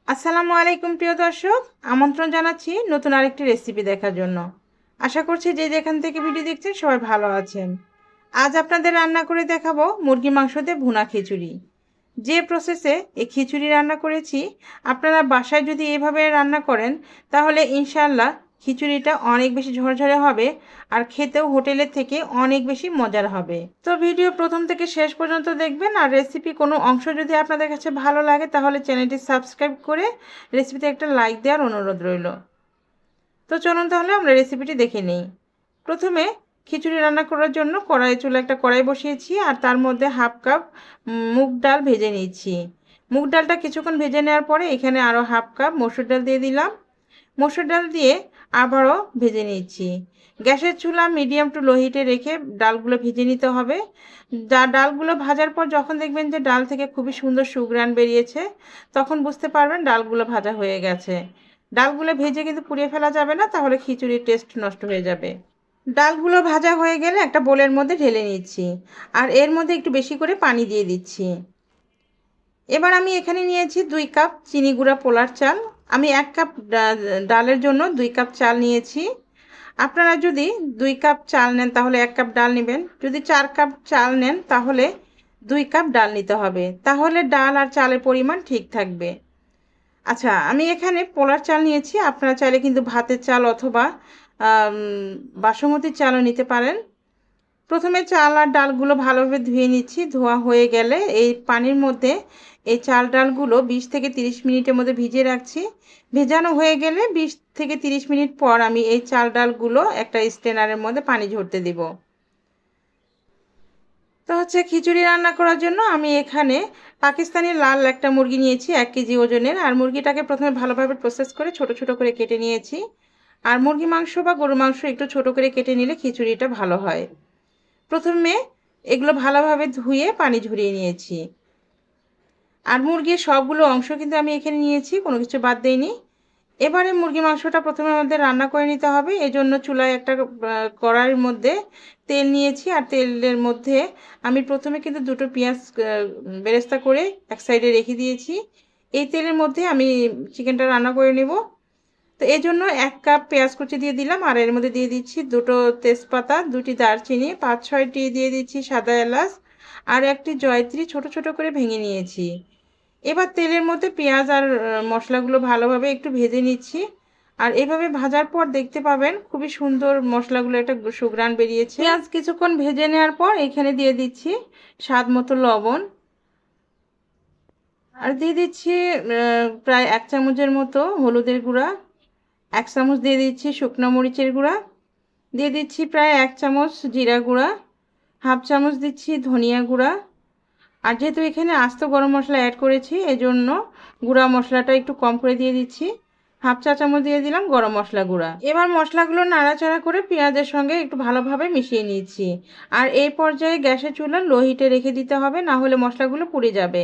আসসালামু আলাইকুম প্রিয় দর্শক, আমন্ত্রণ জানাচ্ছি নতুন আরেকটি রেসিপি দেখার জন্য। আশা করছি যে যেখান থেকে ভিডিও দেখছেন সবাই ভালো আছেন। আজ আপনাদের রান্না করে দেখাবো মুরগি মাংস দিয়ে ভুনা খিচুড়ি। যে প্রসেসে এই খিচুড়ি রান্না করেছি, আপনারা বাসায় যদি এভাবে রান্না করেন তাহলে ইনশাআল্লাহ খিচুড়িটা অনেক বেশি ঝরঝরে হবে আর খেতেও হোটেলের থেকে অনেক বেশি মজার হবে। তো ভিডিও প্রথম থেকে শেষ পর্যন্ত দেখবেন, আর রেসিপি কোনো অংশ যদি আপনাদের কাছে ভালো লাগে তাহলে চ্যানেলটি সাবস্ক্রাইব করে রেসিপিতে একটা লাইক দেওয়ার অনুরোধ রইল। তো চলুন তাহলে আমরা রেসিপিটি দেখে নিই। প্রথমে খিচুড়ি রান্না করার জন্য চুলায় একটা কড়াই বসিয়েছি আর তার মধ্যে হাফ কাপ মুগ ডাল ভেজে নিয়েছি। মুগ ডালটা কিছুক্ষণ ভেজে নেওয়ার পরে এখানে আরও হাফ কাপ মসুর ডাল দিয়ে দিলাম। মসুর ডাল দিয়ে আবারও ভেজে নিচ্ছি। গ্যাসের চুলা মিডিয়াম টু লো হিটে রেখে ডালগুলো ভেজে নিতে হবে। ডালগুলো ভাজার পর যখন দেখবেন যে ডাল থেকে খুবই সুন্দর সুঘ্রাণ বেরিয়েছে, তখন বুঝতে পারবেন ডালগুলো ভাজা হয়ে গেছে। ডালগুলো ভেজে কিন্তু পুড়িয়ে ফেলা যাবে না, তাহলে খিচুড়ির টেস্ট নষ্ট হয়ে যাবে। ডালগুলো ভাজা হয়ে গেলে একটা বোলের মধ্যে ঢেলে নিচ্ছি আর এর মধ্যে একটু বেশি করে পানি দিয়ে দিচ্ছি। এবার আমি এখানে নিয়েছি 2 কাপ চিনি গুঁড়া পোলার চাল। আমি 1 কাপ ডালের জন্য 2 কাপ চাল নিয়েছি। আপনারা যদি 2 কাপ চাল নেন তাহলে 1 কাপ ডাল নেবেন। যদি 4 কাপ চাল নেন তাহলে 2 কাপ ডাল নিতে হবে, তাহলে ডাল আর চালের পরিমাণ ঠিক থাকবে। আচ্ছা, আমি এখানে পোলার চাল নিয়েছি। আপনারা চাইলে কিন্তু ভাতের চাল অথবা বাসমতি চালও নিতে পারেন। প্রথমে চাল আর ডালগুলো ভালোভাবে ধুয়ে নিচ্ছি। ধোয়া হয়ে গেলে এই পানির মধ্যে এই চাল ডালগুলো 20 থেকে 30 মিনিটের মধ্যে ভিজিয়ে রাখছি। ভেজানো হয়ে গেলে 20 থেকে 30 মিনিট পর আমি এই চাল ডালগুলো একটা স্ট্রেনারের মধ্যে পানি ঝরতে দিব। তো খিচুড়ি রান্না করার জন্য আমি এখানে পাকিস্তানি লাল একটা মুরগি নিয়েছি 1 কেজি ওজনের। আর মুরগিটাকে প্রথমে ভালোভাবে প্রসেস করে ছোট ছোট করে কেটে নিয়েছি। আর মুরগি মাংস বা গরু মাংস একটু ছোট করে কেটে নিলে খিচুড়িটা ভালো হয়। প্রথমে এগুলো ভালোভাবে ধুয়ে পানি ঝরিয়ে নিয়েছি। আর মুরগির সবগুলো অংশ কিন্তু আমি এখানে নিয়েছি, কোনো কিছু বাদ দেইনি। এবারে মুরগি মাংসটা প্রথমে আমাদের রান্না করে নিতে হবে। এই জন্য চুলায় একটা কড়াইয়ের মধ্যে তেল নিয়েছি আর তেলের মধ্যে আমি প্রথমে কিন্তু 2টো পেঁয়াজ বেরেস্তা করে এক সাইডে রেখে দিয়েছি। এই তেলের মধ্যে আমি চিকেনটা রান্না করে নেব। তো এই জন্য 1 কাপ পেঁয়াজ কুচি দিয়ে দিলাম আর এর মধ্যে দিয়ে দিচ্ছি 2টো তেজপাতা, 2টি দারচিনি, 5-6টি দিয়ে দিচ্ছি সাদা এলাচ আর একটি জয়ত্রী ছোট ছোট করে ভেঙে নিয়েছি। এবার তেলের মধ্যে পেঁয়াজ আর মশলাগুলো ভালোভাবে একটু ভেজে নিচ্ছি। আর এভাবে ভাজার পর দেখতে পাবেন খুবই সুন্দর মশলাগুলো একটা সুঘ্রাণ বেরিয়েছে। পেঁয়াজ কিছুক্ষণ ভেজে নেওয়ার পর এখানে দিয়ে দিচ্ছি স্বাদ মতো লবণ আর দিয়ে দিচ্ছি প্রায় 1 চামচের মতো হলুদের গুঁড়া, 1 চামচ দিয়ে দিচ্ছি শুকনো মরিচের গুঁড়া, দিয়ে দিচ্ছি প্রায় 1 চামচ জিরা গুঁড়া, হাফ চামচ দিচ্ছি ধনিয়া গুঁড়া। আর যেহেতু এখানে আস্ত গরম মশলা অ্যাড করেছি এজন্য গুঁড়া মশলাটা একটু কম করে দিয়ে দিচ্ছি। হাফ চা চামচ দিয়ে দিলাম গরম মশলা গুঁড়া। এবার মশলাগুলো নাড়াচাড়া করে পেঁয়াজের সঙ্গে একটু ভালোভাবে মিশিয়ে নিচ্ছি। আর এই পর্যায়ে গ্যাসের চুলা লো হিটে রেখে দিতে হবে, না হলে মশলাগুলো পুড়ে যাবে।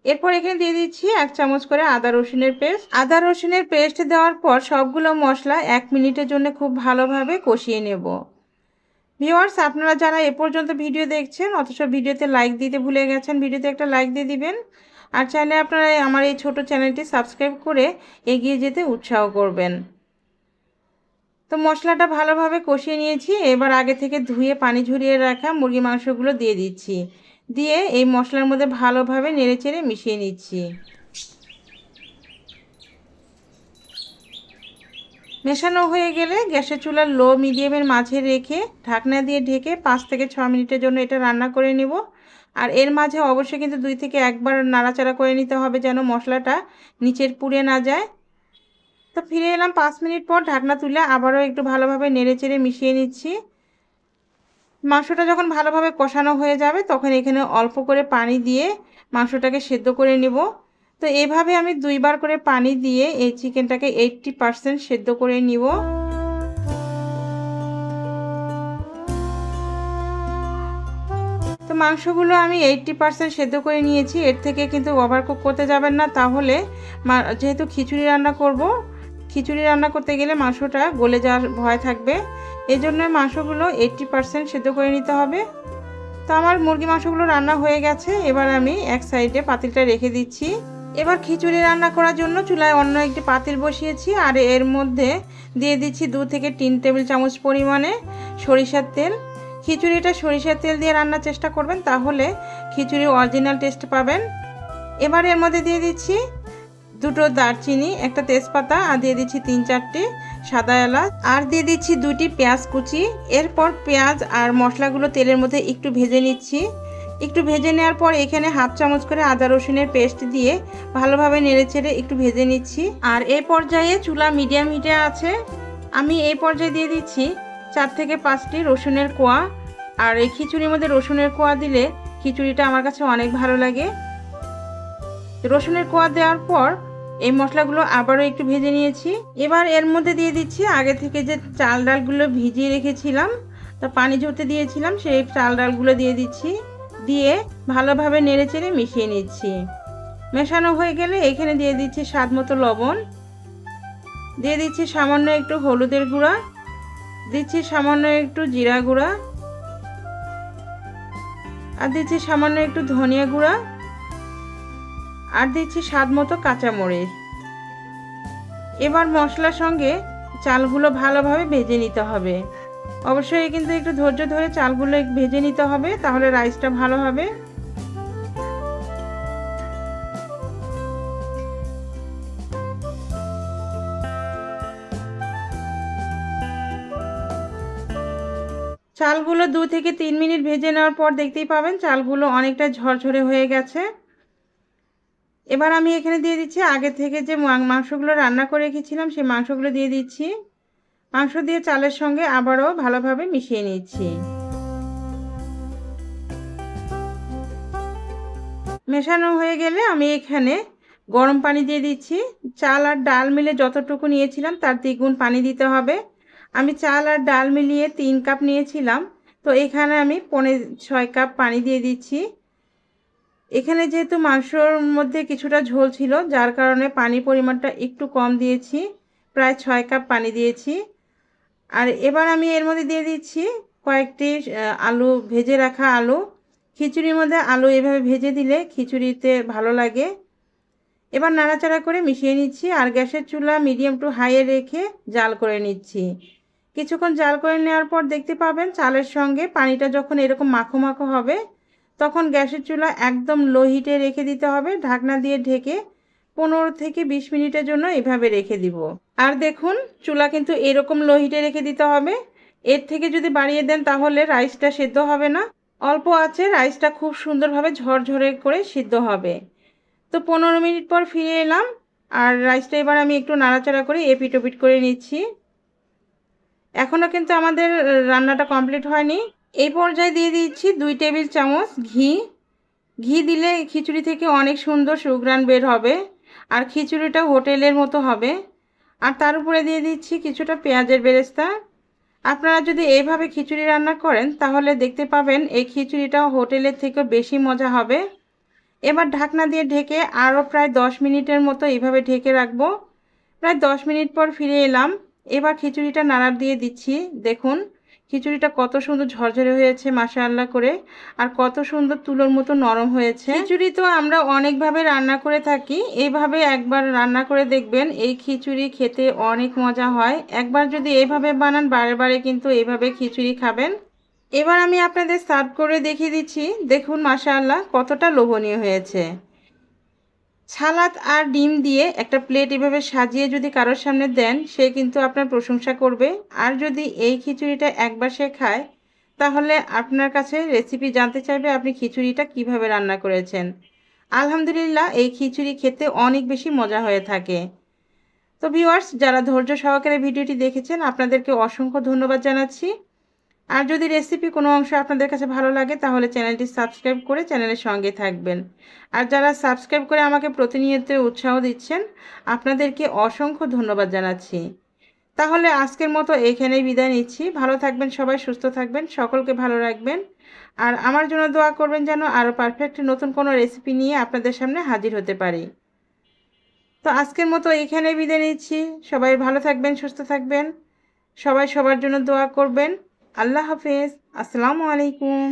এরপর এখানে দিয়ে দিচ্ছি 1 চামচ করে আদা রসুনের পেস্ট। আদা রসুনের পেস্ট দেওয়ার পর সবগুলো মশলা 1 মিনিটের জন্য খুব ভালোভাবে কষিয়ে নেব। ভিউয়ার্স, আপনারা যারা এ পর্যন্ত ভিডিও দেখছেন অথচ ভিডিওতে লাইক দিতে ভুলে গেছেন, ভিডিওতে একটা লাইক দিয়ে দিবেন। আর চাইলে আপনারা আমার এই ছোট চ্যানেলটি সাবস্ক্রাইব করে এগিয়ে যেতে উৎসাহ করবেন। তো মশলাটা ভালোভাবে কষিয়ে নিয়েছি। এবার আগে থেকে ধুয়ে পানি ঝরিয়ে রাখা মুরগি মাংসগুলো দিয়ে দিচ্ছি। দিয়ে এই মশলার মধ্যে ভালোভাবে নেড়েচেড়ে মিশিয়ে নিচ্ছি। মেশানো হয়ে গেলে গ্যাসের চুলা লো মিডিয়ামের মাঝে রেখে ঢাকনা দিয়ে ঢেকে 5 থেকে 6 মিনিটের জন্য এটা রান্না করে নেব। আর এর মাঝে অবশ্যই কিন্তু 2 থেকে 1 বার নাড়াচাড়া করে নিতে হবে যেন মশলাটা নিচের পুড়ে না যায়। তো ফিরে এলাম 5 মিনিট পর। ঢাকনা তুলে আবারও একটু ভালোভাবে নেড়েচেড়ে মিশিয়ে নিচ্ছি। মাংসটা যখন ভালোভাবে কষানো হয়ে যাবে তখন এখানে অল্প করে পানি দিয়ে মাংসটাকে সেদ্ধ করে নেব। তো এভাবে আমি 2 বার করে পানি দিয়ে এই চিকেনটাকে 80% সেদ্ধ করে নিব। তো মাংসগুলো আমি 80% সেদ্ধ করে নিয়েছি। এর থেকে কিন্তু ওভারকুক করতে যাবেন না, তাহলে যেহেতু খিচুড়ি রান্না করব, খিচুড়ি রান্না করতে গেলে মাংসটা গলে যাওয়ার ভয় থাকবে। এই জন্য মাংসগুলো 80% সেদ্ধ করে নিতে হবে। তো আমার মুরগি মাংসগুলো রান্না হয়ে গেছে। এবার আমি এক সাইডে পাতিলটা রেখে দিচ্ছি। এবার খিচুড়ি রান্না করার জন্য চুলায় অন্য একটি পাতিল বসিয়েছি, আর এর মধ্যে দিয়ে দিচ্ছি 2 থেকে 3 টেবিল চামচ পরিমাণে সরিষার তেল। খিচুড়িটা সরিষার তেল দিয়ে রান্নার চেষ্টা করবেন, তাহলে খিচুড়ির অরিজিনাল টেস্ট পাবেন। এবার এর মধ্যে দিয়ে দিচ্ছি 2টো দারচিনি, একটা তেজপাতা, আর দিয়ে দিচ্ছি 3-4টি সাদা এলাচ, আর দিয়ে দিচ্ছি 2টি পেঁয়াজ কুচি। এরপর পেঁয়াজ আর মশলাগুলো তেলের মধ্যে একটু ভেজে নিচ্ছি। একটু ভেজে নেওয়ার পর এখানে হাফ চামচ করে আদা রসুনের পেস্ট দিয়ে ভালোভাবে নেড়েচেড়ে একটু ভেজে নিচ্ছি। আর এই পর্যায়ে চুলা মিডিয়াম হিটে আছে। আমি এই পর্যায়ে দিয়ে দিচ্ছি 4 থেকে 5টি রসুনের কোয়া। আর এই খিচুড়ির মধ্যে রসুনের কোয়া দিলে খিচুড়িটা আমার কাছে অনেক ভালো লাগে। রসুনের কোয়া দেওয়ার পর এই মশলাগুলো আবারও একটু ভেজে নিয়েছি। এবার এর মধ্যে দিয়ে দিচ্ছি আগে থেকে যে চাল ডালগুলো ভিজিয়ে রেখেছিলাম, তা পানি ঝরতে দিয়েছিলাম, সেই চাল ডালগুলো দিয়ে দিচ্ছি। দিয়ে ভালোভাবে নেড়েচেড়ে মিশিয়ে নিচ্ছি। মেশানো হয়ে গেলে এখানে দিয়ে দিচ্ছি স্বাদ মতো লবণ, দিয়ে দিচ্ছি সামান্য একটু হলুদের গুঁড়া, দিচ্ছি সামান্য একটু জিরা গুঁড়া, আর দিচ্ছি সামান্য একটু ধনিয়া গুঁড়া, আর দিচ্ছি স্বাদ মতো কাঁচামরিচ। এবার মশলার সঙ্গে চালগুলো ভালোভাবে ভেজে নিতে হবে। অবশ্যই কিন্তু একটু ধৈর্য ধরে চালগুলো ভেজে নিতে হবে, তাহলে রাইসটা ভালো হবে। চালগুলো 2 থেকে 3 মিনিট ভেজে নেওয়ার পর দেখতেই পাবেন চালগুলো অনেকটা ঝরঝরে হয়ে গেছে। এবার আমি এখানে দিয়ে দিচ্ছি আগে থেকে যে মাংসগুলো রান্না করে রেখেছিলাম, সেই মাংসগুলো দিয়ে দিচ্ছি। মাংস দিয়ে চালের সঙ্গে আবারও ভালোভাবে মিশিয়ে নিচ্ছি। মেশানো হয়ে গেলে আমি এখানে গরম পানি দিয়ে দিচ্ছি। চাল আর ডাল মিলে যতটুকু নিয়েছিলাম তার দ্বিগুণ পানি দিতে হবে। আমি চাল আর ডাল মিলিয়ে 3 কাপ নিয়েছিলাম, তো এখানে আমি 6 কাপ পানি দিয়ে দিচ্ছি। এখানে যেহেতু মাংসর মধ্যে কিছুটা ঝোল ছিল, যার কারণে পানির পরিমাণটা একটু কম দিয়েছি, প্রায় 6 কাপ পানি দিয়েছি। আর এবার আমি এর মধ্যে দিয়ে দিচ্ছি কয়েকটি আলু, ভেজে রাখা আলু। খিচুড়ির মধ্যে আলু এভাবে ভেজে দিলে খিচুড়িতে ভালো লাগে। এবার নাড়াচাড়া করে মিশিয়ে নিচ্ছি, আর গ্যাসের চুলা মিডিয়াম টু হাইয়ে রেখে জাল করে নিচ্ছি। কিছুক্ষণ জাল করে নেওয়ার পর দেখতে পাবেন চালের সঙ্গে পানিটা যখন এরকম মাখো মাখো হবে, তখন গ্যাসের চুলা একদম লো হিটে রেখে দিতে হবে। ঢাকনা দিয়ে ঢেকে 15 থেকে 20 মিনিটের জন্য এভাবে রেখে দিব। আর দেখুন চুলা কিন্তু এরকম লো হিটে রেখে দিতে হবে। এর থেকে যদি বাড়িয়ে দেন তাহলে রাইসটা সেদ্ধ হবে না। অল্প আছে রাইসটা খুব সুন্দরভাবে ঝরঝরে করে সিদ্ধ হবে। তো 15 মিনিট পর ফিরে এলাম, আর রাইসটা এবার আমি একটু নাড়াচাড়া করে এপিট ওপিট করে নিচ্ছি। এখনও কিন্তু আমাদের রান্নাটা কমপ্লিট হয়নি। এই পর্যায়ে দিয়ে দিচ্ছি 2 টেবিল চামচ ঘি। ঘি দিলে খিচুড়ি থেকে অনেক সুন্দর সুঘ্রাণ বের হবে, আর খিচুড়িটা হোটেলের মতো হবে। আর তার উপরে দিয়ে দিচ্ছি কিছুটা পেঁয়াজের বেরেস্তা। আপনারা যদি এইভাবে খিচুড়ি রান্না করেন তাহলে দেখতে পাবেন এই খিচুড়িটা হোটেলের থেকে বেশি মজা হবে। এবার ঢাকনা দিয়ে ঢেকে আরও প্রায় 10 মিনিটের মতো এইভাবে ঢেকে রাখবো। প্রায় 10 মিনিট পর ফিরে এলাম। এবার খিচুড়িটা নাড়া দিয়ে দিচ্ছি। দেখুন খিচুড়িটা কত সুন্দর ঝরঝরে হয়েছে মাশাআল্লাহ করে, আর কত সুন্দর তুলোর মতো নরম হয়েছে। খিচুড়ি তো আমরা অনেকভাবে রান্না করে থাকি, এইভাবে একবার রান্না করে দেখবেন। এই খিচুড়ি খেতে অনেক মজা হয়। একবার যদি এইভাবে বানান বারে বারে কিন্তু এইভাবে খিচুড়ি খাবেন। এবার আমি আপনাদের সার্ভ করে দেখিয়ে দিচ্ছি। দেখুন মাশাআল্লাহ কতটা লোভনীয় হয়েছে। সালাদ আর ডিম দিয়ে একটা প্লেট এভাবে সাজিয়ে যদি কারোর সামনে দেন, সে কিন্তু আপনার প্রশংসা করবে। আর যদি এই খিচুড়িটা একবার সে খায়, তাহলে আপনার কাছে রেসিপি জানতে চাইবে আপনি খিচুড়িটা কিভাবে রান্না করেছেন। আলহামদুলিল্লাহ এই খিচুড়ি খেতে অনেক বেশি মজা হয়ে থাকে। তো ভিউয়ার্স, যারা ধৈর্য সহকারে ভিডিওটি দেখেছেন আপনাদেরকে অসংখ্য ধন্যবাদ জানাচ্ছি। আর যদি রেসিপি কোনো অংশ আপনাদের কাছে ভালো লাগে তাহলে চ্যানেলটি সাবস্ক্রাইব করে চ্যানেলের সঙ্গে থাকবেন। আর যারা সাবস্ক্রাইব করে আমাকে প্রতিনিয়ত উৎসাহ দিচ্ছেন, আপনাদেরকে অসংখ্য ধন্যবাদ জানাচ্ছি। তাহলে আজকের মতো এখানেই বিদায় নিচ্ছি। ভালো থাকবেন সবাই, সুস্থ থাকবেন, সকলকে ভালো রাখবেন। আর আমার জন্য দোয়া করবেন যেন আরও পারফেক্ট নতুন কোনো রেসিপি নিয়ে আপনাদের সামনে হাজির হতে পারি। তো আজকের মতো এখানেই বিদায় নিচ্ছি। সবাই ভালো থাকবেন, সুস্থ থাকবেন, সবাই সবার জন্য দোয়া করবেন। আল্লাহ হাফেজ। আসসালামু আলাইকুম।